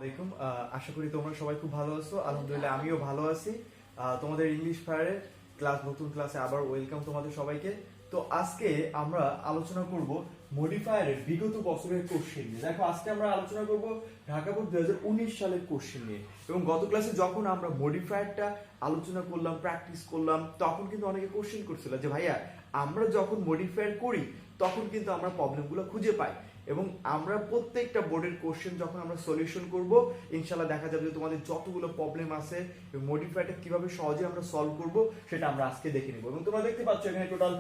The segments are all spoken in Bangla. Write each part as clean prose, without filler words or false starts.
আলাইকুম আশা করি তোমরা সবাই খুব ভালো আছো। আলহামদুলিল্লাহ আমিও ভালো আছি। তোমাদের ইংলিশ ফায়ারের নতুন ক্লাসে আবার ওয়েলকাম তোমাদের সবাইকে। তো আজকে আমরা আলোচনা করব মডিফায়ারের বিগত বছরের কোশ্চেন নিয়ে। দেখো আজকে আমরা আলোচনা করব ঢাকা বোর্ড 2019 সালের কোশ্চেন নিয়ে। এবং গত ক্লাসে যখন আমরা মডিফায়ারটা আলোচনা করলাম, প্র্যাকটিস করলাম, তখন কিন্তু অনেকে কোশ্চেন করছিল যে ভাইয়া আমরা যখন মডিফায়ার করি তখন কিন্তু আমরা প্রবলেমগুলো খুঁজে পাই, এবং আমরা প্রত্যেকটা বোর্ডের কোশ্চেন যখন আমরা সলিউশন করব ইনশাআল্লাহ দেখা যাবে যে তোমাদের যতগুলো প্রবলেম আছে মডিফায়ারটা কিভাবে সহজে আমরা সলভ করব সেটা আমরা আজকে দেখে নেব। এবং তোমরা দেখতে পাচ্ছ এখানে টোটাল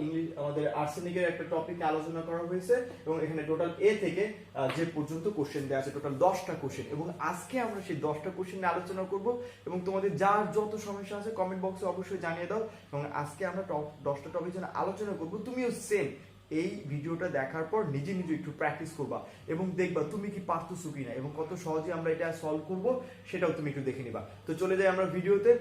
ইংলিশ আমাদের আর্সেনিকের একটা টপিকে আলোচনা করা হয়েছে, এবং এখানে টোটাল এ থেকে যে পর্যন্ত কোশ্চেন দেওয়া আছে টোটাল 10টা কোশ্চেন, এবং আজকে আমরা সেই 10টা কোশ্চেন নিয়ে আলোচনা করব। এবং তোমাদের যার যত সমস্যা আছে কমেন্ট বক্সে অবশ্যই জানিয়ে দাও। এবং আজকে আমরা 10টা টপিক যেন আলোচনা করব, তুমিও সেম এই ভিডিওটা দেখার পর নিজে নিজে একটু প্র্যাকটিস করবা এবং দেখবা তুমি কি পারতেছো কিনা এবং কত সহজে আমরা এটা সলভ করব সেটাও তুমি একটু দেখে নিবা। তো চলে যাই আমরা ভিডিওতে।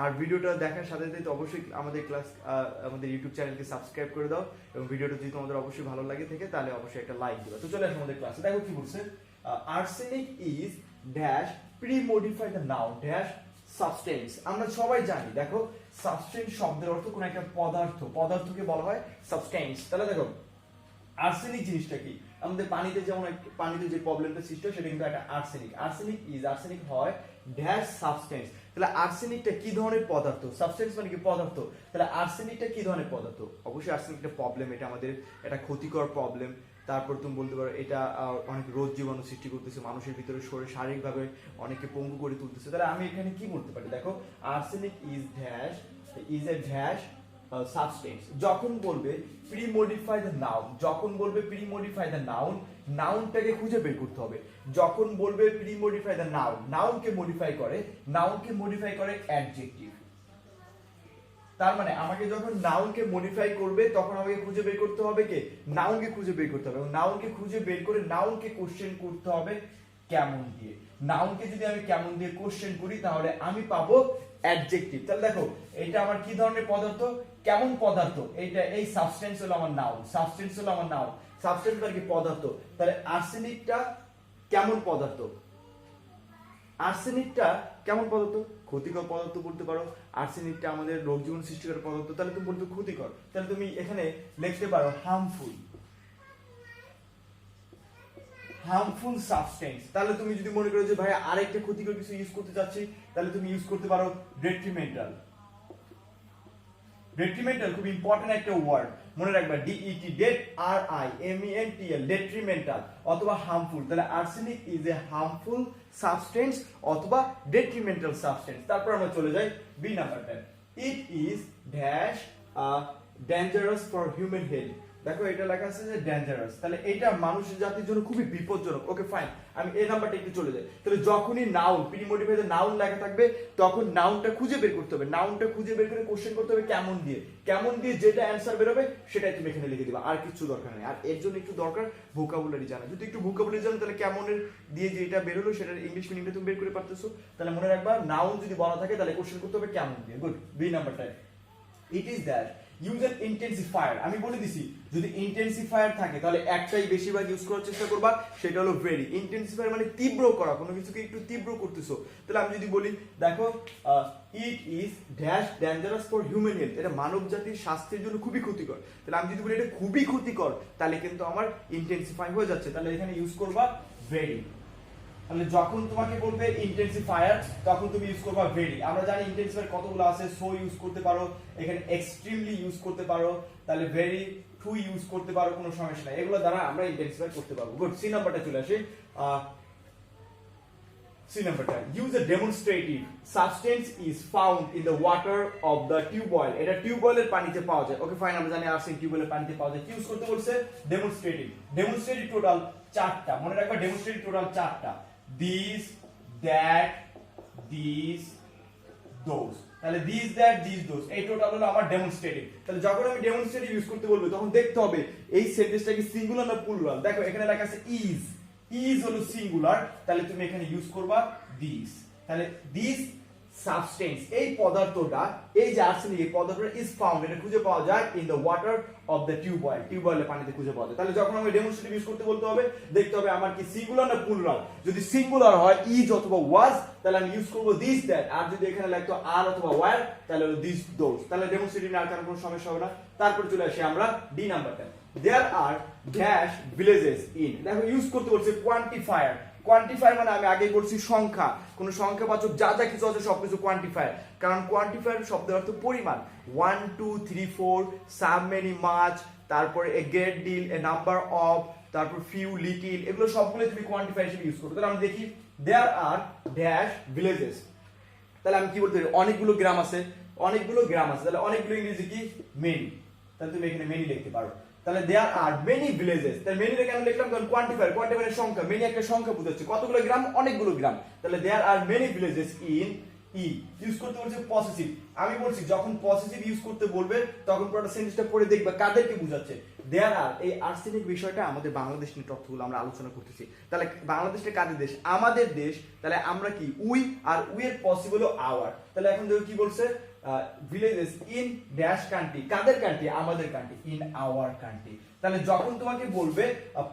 আর ভিডিওটা দেখার সাথে সাথে অবশ্যই আমাদের ইউটিউব চ্যানেলকে সাবস্ক্রাইব করে দাও, এবং ভিডিওটা যদি তোমাদের অবশ্যই ভালো লাগে থাকে তাহলে অবশ্যই একটা লাইক দিবা। তো চলে আসো আমাদের ক্লাসে। দেখো কি বলছে, arsenic is dash pre-modified noun dash substance. আমরা সবাই জানি, দেখো সাবস্টেন্স শব্দের অর্থ কোন একটা পদার্থকে বলা হয় সাবস্টেন্স। তাহলে দেখো আর্সেনিক জিনিসটা কি, আমাদের পানিতে যেমন পানিতে যে প্রবলেমটা সৃষ্টি হয় সেটা কিন্তু একটা আর্সেনিক হয় ড্যাশ সাবস্টেন্স। তাহলে আর্সেনিকটা কি ধরনের পদার্থ? সাবস্টেন্স মানে কি পদার্থ, তাহলে আর্সেনিকটা কি ধরনের পদার্থ? অবশ্যই আর্সেনিকটা প্রবলেম, এটা আমাদের একটা ক্ষতিকর প্রবলেম। তারপর তুমি বলতে পারো এটা অনেক রোগ জীবাণু সৃষ্টি করতেছে, মানুষের ভিতরে শরীর শারীরিকভাবে অনেকে পঙ্গু করে তুলতেছে। তাহলে আমি এখানে কি বলতে পারি, দেখো arsenic is a dash substance. যখন বলবে প্রি-মডিফাই দ্য নাউন, নাউনটাকে খুঁজে বের করতে হবে। যখন বলবে প্রি-মডিফাই দ্য নাউনকে মডিফাই করে অ্যাডজেক্টিভ। তার মানে আমাকে যখন নাউনকে মডিফাই করবে তখন আমাকে খুঁজে বের করতে হবে কে, নাউনকে খুঁজে বের করতে হবে, এবং নাউনকে খুঁজে বের করে নাউনকে কোশ্চেন করতে হবে কেমন দিয়ে। নাউনকে যদি আমি কেমন দিয়ে কোশ্চেন করি তাহলে আমি পাবো অ্যাডজেক্টিভ। তাহলে দেখো এটা আমার কি ধরনের পদার্থ, কেমন পদার্থ, এই সাবস্টেন্স হলো আমার নাউন, সাবস্টেন্স মানে কি পদার্থ। তাহলে আর্সেনিকটা কেমন পদার্থ, ক্ষতিকর পদার্থ বলতে পারো। আর্সেনিকটা আমাদের রোগ জীবাণু সৃষ্টিকারী পদার্থ, তাহলে তুমি বলতে ক্ষতিকর, তাহলে তুমি এখানে লিখতে পারো হার্মফুল সাবস্টেন্স। তাহলে তুমি যদি মনে করো যে ভাই আরেকটা ক্ষতিকর কিছু ইউজ করতে চাচ্ছি, তাহলে তুমি ইউজ করতে পারো ডেট্রিমেন্টাল। খুব ইম্পর্টেন্ট একটা ওয়ার্ড, মনে রাখবা DET ডেট্রিমেন্টাল অথবা হার্মফুল। তাহলে arsenic is a harmful substance অথবা ডেট্রিমেন্টাল সাবস্টেন্স। তারপর আমরা চলে যাই বি নাম্বারটা, it is dash dangerous for human health. দেখো এটা লেখা আছে যে ডেঞ্জারাস, তাহলে এটা মানুষের জাতির জন্য খুবই বিপজ্জনক। ওকে ফাইন, আমি এই নাম্বারটা একটু চলে যাই। তাহলে যখনই নাউন প্রি-মডিফাইড নাউন লেখা থাকবে তখন নাউনটা খুঁজে বের করতে হবে, নাউনটা খুঁজে বের করে কোশ্চেন করতে হবে কেমন দিয়ে যেটা অ্যানসার বের হবে সেটাই তুমি এখানে লিখে দিবা, আর কিছু দরকার নেই। আর এর জন্য একটু দরকার ভোকাবুলারি জানা। যদি একটু ভোকাবুলারি জানো তাহলে কেমনের দিয়ে যেটা বের হলো সেটার ইংলিশ মিনিংটা তুমি বের করে পারতেছো। তাহলে মনে রাখবা নাউন যদি বলা থাকে তাহলে কোশ্চেন করতে হবে কেমন দিয়ে। গুড, বি নাম্বারটা, it is that use N intensifier. আমি বলে দিছি যদি ইন্টেন্সিফায়ার থাকে তাহলে একটাই বেশিরভাগ ইউজ করার চেষ্টা করবা, সেটা হলো ভেরি। ইন্টেন্সিফায়ার মানে তীব্র করা, কোনো কিছুকে একটু তীব্র করতেছো। তাহলে আমি যদি বলি দেখো it is dash dangerous for human health, এটা মানব জাতির স্বাস্থ্যের জন্য খুবই ক্ষতিকর। তাহলে আমি যদি বলি এটা খুবই ক্ষতিকর তাহলে কিন্তু আমার ইন্টেন্সিফাই হয়ে যাচ্ছে, তাহলে এখানে ইউজ করবা ভেরি। তাহলে যখন তোমাকে বলবে ইন্টেন্সিফায়ার তখন তুমি ইউজ করবা ভেরি। আমরা জানি ইন্টেন্সিফায়ার কতগুলো আছে, সো ইউজ করতে পারো, এখানে এক্সট্রিমলি ইউজ করতে পারো, তাহলে ভেরি টু ইউজ করতে পারো, কোনো সমস্যা নাই, এগুলো দ্বারা আমরা ইন্টেন্সিফাই করতে পারবো। গুড, সি নাম্বারটা চলে আসে। সি নাম্বারটা, use a demonstrative substance is found in the water of the tubewell. এটা টিউবওয়েলের পানিতে পাওয়া যায়। ওকে ফাইন, আমরা জানি আর্সেনিক টিউবওয়েলের পানিতে পাওয়া যায়। কি ইউজ করতে বলছে? ডেমনস্ট্রেটিভ টোটাল 4টা, মনে রাখবা ডেমনস্ট্রেটিভ টোটাল 4টা, দিস, দ্যাট, দিস, দোজ। তাহলে দিস, দ্যাট, দিস, দোজ, এই টোটাল হলো আমার ডেমনস্ট্রেটিভ। তাহলে যখন আমি ডেমনস্ট্রেটিভ ইউজ করতে বলবো তখন দেখতে হবে এই সেন্টেন্সটা কি সিঙ্গুলার না প্লুরাল। দেখো এখানে লেখা আছে ইজ হলো সিঙ্গুলার, তাহলে তুমি এখানে ইউজ করবা দিস। তাহলে দিস সাবস্টেন্স, এই পদার্থটা, এই যে আর্সেনিক, এই পদার্থটা ইজ ফাউন্ড, এটা খুঁজে পাওয়া যায় in the water of the tubewell, টিউবওয়েলের পানিতে খুঁজে পাওয়া যায়। তাহলে যখন আমি ডেমনস্ট্রেটিভ ইউজ করতে বলতে হবে, দেখতে হবে আমার কি সিঙ্গুলার না প্লুরাল। যদি সিঙ্গুলার হয় ইজ অথবা ওয়াজ, তাহলে আমি ইউজ করব দিস দ্যাট। আর যদি এখানে লাগতো আর অথবা ওয়্যার, তাহলে হলো দিস দোজ। তাহলে ডেমনস্ট্রেটিভ আর কারণ কোনো সমস্যা হবে না। তারপর চলে আসি আমরা ডি নাম্বারটা। দেয়ার আর ড্যাশ ভিলেজেস ইন, দেখো ইউজ করতে বলছে কোয়ান্টিফায়ার। কোয়ান্টিফায়ার মানে আমি আগে বলছি সংখ্যা, কোন সংখ্যাবাচক যা যা কিছু আছে সবকিছু কোয়ান্টিফায়ার। কারণ কোয়ান্টিফায়ার শব্দের অর্থ পরিমাণ। 1 2 3 4, সাম মেনি মাচ, তারপরে a great deal, a number of, তারপর ফিউ লিটিল, এগুলো সবগুলো তুমি কোয়ান্টিফায়ার হিসেবে ইউজ করবে। তাহলে আমরা দেখি দেয়ার আর ড্যাশ ভিলেজেস, তাহলে আমি কি বলতে পারি, অনেকগুলো গ্রাম আছে, অনেকগুলো গ্রাম আছে, তাহলে অনেকগুলো ইংরেজি কি মেনি, তাহলে তুমি এখানে মেনি লিখতে পারো। তাহলে দেয়ার আর মেনি ভিলেজেস, তাহলে মেনিটা কেন লিখলাম, কারণ কোয়ান্টিফায়ার, কোয়ান্টিফায়ারের সংখ্যা, মেনি একটা সংখ্যা বোঝাচ্ছে, কতগুলো গ্রাম, অনেকগুলো গ্রাম। তাহলে there are many villages in E, use করতে বলছে পসেসিভ। আমি বলছি যখন পসেসিভ ইউজ করতে বলবে তখন পুরোটা সেন্টেন্সটা পড়ে দেখবে কাদেরকে বোঝাচ্ছে। দেয়ার আর, এই আর্সেনিক বিষয়টা আমাদের বাংলাদেশ নিয়ে তথ্যগুলো আমরা আলোচনা করতেছি। তাহলে বাংলাদেশটা কাদের দেশ, আমাদের দেশ। তাহলে আমরা কি উই, আর উই এর পসিবল আওয়ার। তাহলে এখন দেখো কি বলছে, ভিলেজেস ইন ড্যাশ কান্ট্রি, কাদের কান্ট্রি, আমাদের কান্ট্রি, ইন আওয়ার কান্ট্রি। তাহলে যখন তোমাকে বলবে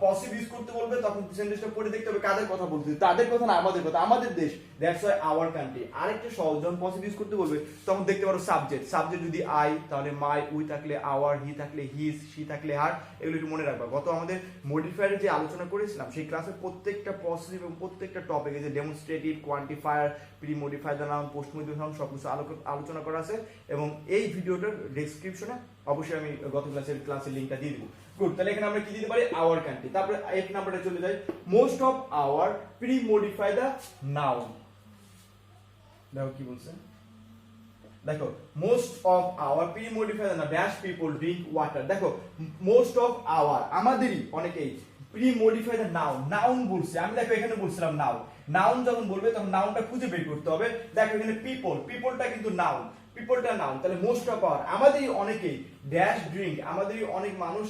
পসিভ ইউজ করতে বলবে তখন সেন্টেন্সটা পড়ে দেখতে হবে কাদের কথা বলতে, তাদের কথা না আমাদের কথা, আমাদের দেশ, দ্যাটস ওয়াই আওয়ার কান্ট্রি। আরেকটা সহজ, যখন পসিভ ইউজ করতে বলবে তখন দেখতে পারো সাবজেক্ট, সাবজেক্ট যদি আই তাহলে মাই, উই থাকলে আওয়ার, হি থাকলে হিজ, শি থাকলে হার, এগুলো একটু মনে রাখবা। গত আমাদের মডিফায়ারে যে আলোচনা করেছিলাম সেই ক্লাসে প্রত্যেকটা পসিটিভ এবং প্রত্যেকটা টপিকে যে ডেমনস্ট্রেটিভ, কোয়ান্টিফায়ার, প্রি মডিফায়ার নাম, পোস্ট মডিফায়ার নাম সবকিছু আলোচনা করা আছে, এবং এই ভিডিওটার ডেসক্রিপশনে অবশ্যই আমি গত ক্লাসের লিংকটা দিয়ে দেবো। গুড, তাহলে এখানে আমরা কি দিতে পারি, আওয়ার কান্ট্রি। তারপরে 8 নাম্বারে চলে যাই, most of hour pre modify the noun. দেখো কি বলছে, দেখো most of hour pre modify the dash people drink water. দেখো মোস্ট অফ আওয়ার, আমাদেরই অনেকেই, pre modify the noun, noun বলছে। আমি দেখো এখানে বলছিলাম নাউন, নাউন যখন বলবে তখন নাউনটা খুঁজে বের করতে হবে। দেখো এখানে পিপল, পিপলটা কিন্তু নাউন, পিপলটা নাউন। তাহলে মোস্ট অফ আওয়ার, আমাদেরই অনেকেই ড্যাশ ড্রিঙ্ক, আমাদেরই অনেক মানুষ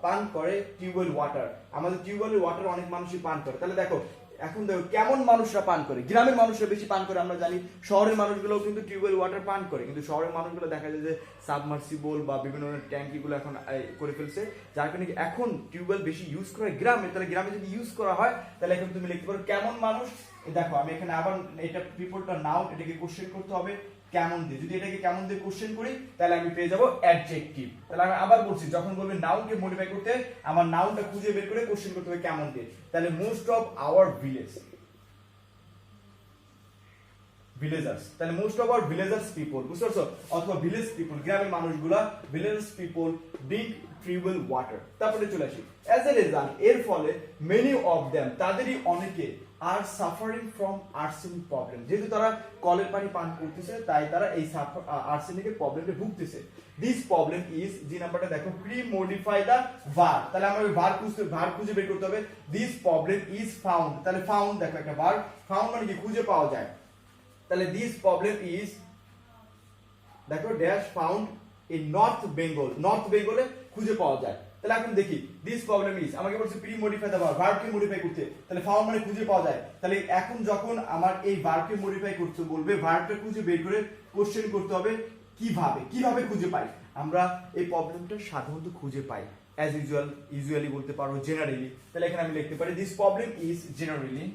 পান করে টিউবওয়েল ওয়াটার, আমাদের টিউবওয়েলের ওয়াটার অনেক মানুষই পান করে। তাহলে দেখো এখন দেখো কেমন মানুষরা পান করে, গ্রামের মানুষরা বেশি পান করে আমরা জানি, শহরের মানুষগুলোও কিন্তু টিউবওয়েল ওয়াটার পান করে, কিন্তু শহরের মানুষগুলো দেখা যায় যে সাবমার্সিবল বা বিভিন্ন ধরনের ট্যাঙ্কিগুলো এখন করে ফেলছে, যার কারণে এখন টিউবওয়েল বেশি ইউজ করা হয় গ্রামে। তাহলে গ্রামে যদি ইউজ করা হয় তাহলে এখন তুমি লিখতে পারো কেমন মানুষ। দেখো আমি এখানে আবার এটা পিপলটা নাউন, এটাকে কোশ্চেন করতে হবে কেমন দিয়ে। যদি এটাকে কেমন দিয়ে কোশ্চেন করি তাহলে আমি পেয়ে যাব অ্যাডজেক্টিভ। তাহলে আমি আবার বলছি, যখন বলবে নাউনকে মডিফাই করতে, আমার নাউনটা খুঁজে বের করে কোশ্চেন করতে হবে কেমন দিয়ে। তাহলে মোস্ট অফ আওয়ার ভিলেজার্স, তাহলে most of our villagers people, বুঝতে পারছো, অথবা ভিলেজ পিপল, গ্রামের মানুষগুলা, villagers people drink tubewell water. তারপরে চলে আসি অ্যাজ এ রেজাল্ট, এর ফলে মেনি অফ দেম, তাদেরই অনেকে, are suffering from arsenic problem, যেহেতু তারা কলের পানি পান করতেছে তাই তারা এই আর্সেনিকের প্রবলেমে ভুগতেছে। দিস প্রবলেম ইজ, যে নাম্বারটা দেখো, প্রি মডিফাই দা ভার্ব, তাহলে আমাদের ভার্ব খুঁজে বের করতে হবে। দিস প্রবলেম ইজ ফাউন্ড, তাহলে ফাউন্ড দেখো একটা ভার্ব, ফাউন্ড মানে কি খুঁজে পাওয়া যায়। তাহলে দিস প্রবলেম ইজ দেখো dash found in North Bengal, north বেঙ্গলে খুঁজে পাওয়া যায়। তাহলে এখন দেখি দিস প্রবলেম ইজ, আমাকে বলছে প্রি মডিফাই দা ভার্ব, ভার্বকে মডিফাই করতে, তাহলে ফাউন্ড মানে খুঁজে পাওয়া যায়। তাহলে এখন যখন আমার এই ভার্বকে মডিফাই করতে বলবে, ভার্বটা খুঁজে বের করে কোশ্চেন করতে হবে কিভাবে, কিভাবে খুঁজে পাই আমরা এই প্রবলেমটা, সাধারণত খুঁজে পাই অ্যাজ ইউজুয়াল, ইউজুয়ালি বলতে পারো, জেনারেলি। তাহলে এখানে আমি লিখতে পারি this problem is generally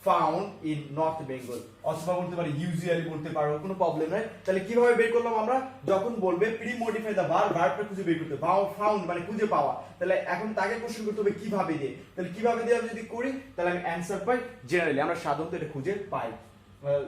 found in North Bengal, অথবা বলতে পারি ইউজুয়ালি বলতে পারো, কোনো প্রবলেম নাই। তাহলে কিভাবে বের করলাম আমরা, যখন বলবে প্রি মডিফাই দা ভার্ব, ভার্বটা খুঁজে বের করতে, ফাউন্ড মানে খুঁজে পাওয়া, তাহলে এখন তাকে কোশ্চেন করতে হবে কিভাবে দিয়ে। তাহলে কিভাবে দিয়ে আমি যদি করি তাহলে আমি অ্যানসার পাই জেনারেলি, আমরা সাধারণত এটা খুঁজে পাই,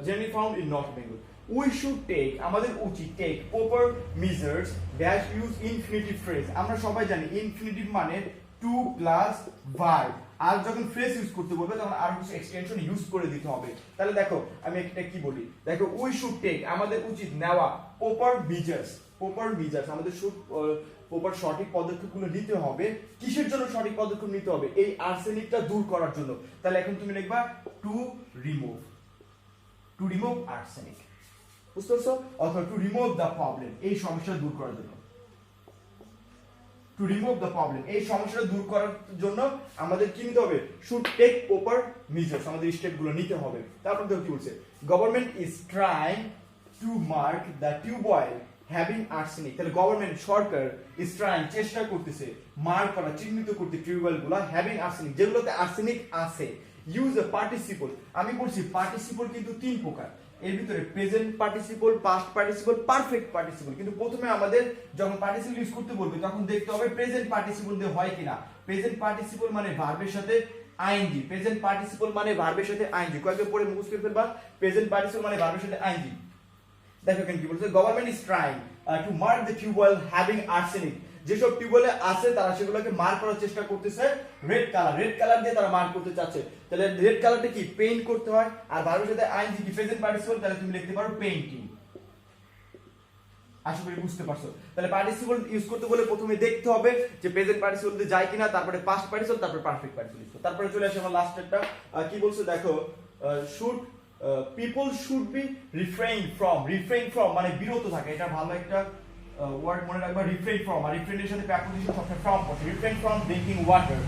generally found in North Bengal. We should take, আমাদের উচিত, take proper measures dash use infinitive phrase, আমরা সবাই জানি ইনফিনিটিভ মানে টু প্লাস ভার্ব, আর যখন ফ্রেজ ইউজ করতে বলবে তখন আর কিছু এক্সটেনশন ইউজ করে দিতে হবে। তাহলে দেখো আমি একটা কি বলি, দেখো উই শুড টেক, আমাদের উচিত নেওয়া, প্রপার মেজার্স, প্রপার মেজার্স, আমাদের প্রপার সঠিক পদক্ষেপগুলো নিতে হবে। কিসের জন্য সঠিক পদক্ষেপ নিতে হবে, এই আর্সেনিকটা দূর করার জন্য। তাহলে এখন তুমি লিখবা টু রিমুভ আর্সেনিক, বুঝতে পারছো, অথবা টু রিমুভ দ্য প্রবলেম, এই সমস্যা দূর করার জন্য। টু রিমুভ দ্য প্রবলেম, এই সমস্যাটা দূর করার জন্য আমাদের কি নিতে হবে, শুড টেক প্রপার মেজার্স, আমাদের স্টেপগুলো নিতে হবে। তারপর দেখো কি বলছে, government is trying to mark the tubewell having arsenic, তাহলে গভর্নমেন্ট সরকার ইজ ট্রাইং চেষ্টা করতেছে মার্ক করা চিহ্নিত করতে টিউবওয়েল গুলা হ্যাভিং আর্সেনিক, যেগুলোতে আর্সেনিক আছে। ইউজ এ পার্টিসিপল, আমি বলছি পার্টিসিপল কিন্তু তিন প্রকার, এর ভিতরে present participle, past participle, perfect participle. কিন্তু প্রথমে আমাদের যখন পার্টিসিপল ইউজ করতে বলবে তখন দেখতে হবে প্রেজেন্ট পার্টিসিপল দিয়ে হয় কিনা। প্রেজেন্ট পার্টিসিপল মানে ভার্বের সাথে আইএনজি, প্রেজেন্ট পার্টিসিপল মানে ভার্বের সাথে আইএনজি, কয়েকবার পরে মুখস্থ করে ফেলবা, প্রেজেন্ট পার্টিসিপল মানে ভার্বের সাথে আইএনজি। দেখো এখানে কি বলছে, government is trying to mark the tubewell having arsenic, যেসব টিউবওয়েলে আছে তারা সেগুলোকে মার্ক করার চেষ্টা করতেছে রেড কালার, রেড কালার দিয়ে তারা মার্ক করতে চাচ্ছে। তাহলে রেড কালারটা কি, পেইন্ট করতে হয়, আর ভার্বের সাথে আইএনজি কি প্রেজেন্ট পার্টিসিপল, তাহলে তুমি লিখতে পারো পেইন্টিং। আশা করি বুঝতে পারছো। তাহলে পার্টিসিপল ইউজ করতে বলে প্রথমে দেখতে হবে যে প্রেজেন্ট পার্টিসিপল দিয়ে যায় কিনা, তারপরে পাস্ট পার্টিসিপল, তারপরে পারফেক্ট পার্টিসিপল। তারপরে চলে আসে আমার লাস্টেরটা, কি বলছে দেখো, should people should be refrain from, refrain from মানে বিরত থাকে, এটা ভালো একটা ওয়ার্ড মনে রাখবা, রিফ্রেইন ফ্রম, আর রিফ্রেইনের সাথে প্রিপোজিশন সবসময় ফ্রম বসে, refrain from drinking water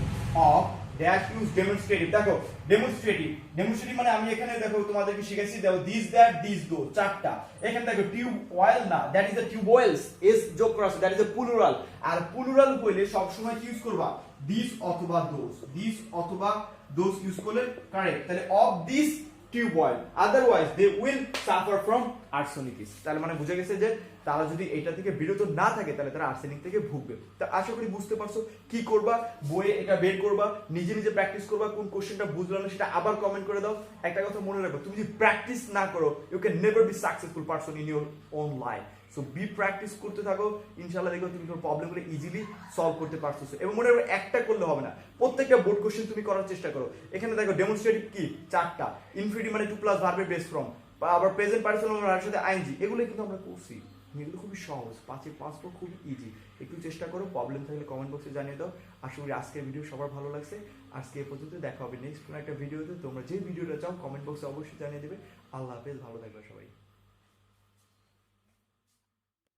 of that use demonstrative. দেখো ডেমনস্ট্রেটিভ, ডেমনস্ট্রেটিভ মানে আমি এখানে দেখো তোমাদেরকে শিখাইছি, দেখো দিস দ্যাট দিস দো, চারটা। এখানে দেখো টিউব অয়েল না, that is the tubewells, S যোগ করা আছে, দ্যাট ইজ দ্য প্লুরাল। আর প্লুরাল হইলে সব সময় কি ইউজ করবা, দিস অথবা দোস, দিস অথবা দোস ইউজ করলে কারেক্ট। তাহলে of this tubewell, otherwise they will suffer from arsenitis, তাহলে মানে বুঝে গেছে যে তারা যদি এটা থেকে বিরত না থাকে তাহলে তারা আর্সেনিক থেকে ভুগবে। তো আশা করি বুঝতে পারছো কি করবা, বইয়ে এটা বের করবা, নিজে নিজে প্র্যাকটিস করবা, কোন কোশ্চেনটা বুঝলো না সেটা আবার কমেন্ট করে দাও। একটা কথা মনে রাখবে, তুমি যদি প্র্যাকটিস না করো you can never be successful person in your own life. So be practice করতে থাকো, ইনশাআল্লাহ দেখো তুমি তোমার প্রবলেমগুলো ইজিলি সলভ করতে পারছো। এবং মনে রাখবে একটা করলে হবে না, প্রত্যেকটা বোর্ড কোশ্চেন তুমি করার চেষ্টা করো। এখানে দেখো ডেমনস্ট্রেটিভ কি, চারটা, ইনফিনিটিভ মানে টু প্লাস ভার্বের বেস ফ্রম, আবার প্রেজেন্ট পার্টিসিপল ভার্বের সাথে আইএনজি, এগুলো কিন্তু আমরা করছি, এগুলো খুবই সহজ, 5 খুবই ইজি। একটু চেষ্টা করো, প্রবলেম থাকলে কমেন্ট বক্সে জানিয়ে দাও। আশা করি আজকের ভিডিও সবার ভালো লাগছে। আজকে এ পর্যন্ত, দেখা হবে নেক্সট কোনো একটা ভিডিওতে। তোমরা যে ভিডিওটা চাও কমেন্ট বক্সে অবশ্যই জানিয়ে দেবে। আল্লাহ হাফেজ, ভালো থাকবে সবাই।